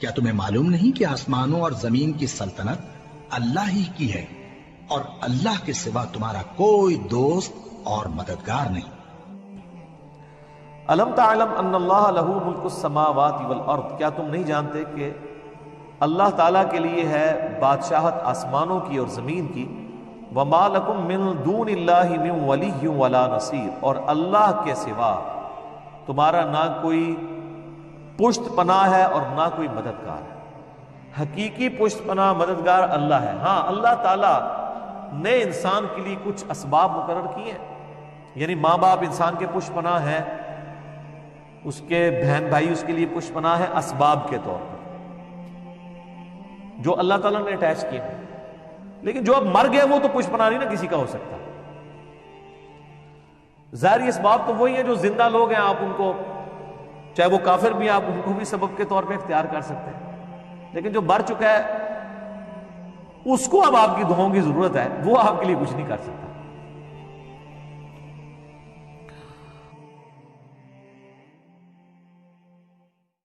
کیا تمہیں معلوم نہیں کہ آسمانوں اور زمین کی سلطنت اللہ ہی کی ہے اور اللہ کے سوا تمہارا کوئی دوست اور مددگار نہیں؟ الم تعلم ان اللہ لہ ملک السماوات والارض، کیا تم نہیں جانتے کہ اللہ تعالیٰ کے لیے ہے بادشاہت آسمانوں کی اور زمین کی؟ وما لکم من دون اللہ من ولی ولا نصیر، اور اللہ کے سوا تمہارا نہ کوئی پشت پناہ ہے اور نہ کوئی مددگار ہے۔ حقیقی پشت پناہ مددگار اللہ ہے۔ ہاں، اللہ تعالیٰ نے انسان کے لیے کچھ اسباب مقرر کیے ہیں، یعنی ماں باپ انسان کے پشت پناہ ہیں، اس کے بہن بھائی اس کے لیے پشت پناہ ہے اسباب کے طور پر جو اللہ تعالیٰ نے اٹیچ کیے ہیں، لیکن جو اب مر گئے وہ تو پشت پناہ نہیں نا کسی کا ہو سکتا۔ ظاہری اسباب تو وہی ہیں جو زندہ لوگ ہیں، آپ ان کو چاہے وہ کافر بھی ہیں آپ ان کو بھی سبب کے طور پہ اختیار کر سکتے ہیں، لیکن جو مر چکا ہے اس کو اب آپ کی دعاؤں کی ضرورت ہے، وہ آپ کے لیے کچھ نہیں کر سکتا۔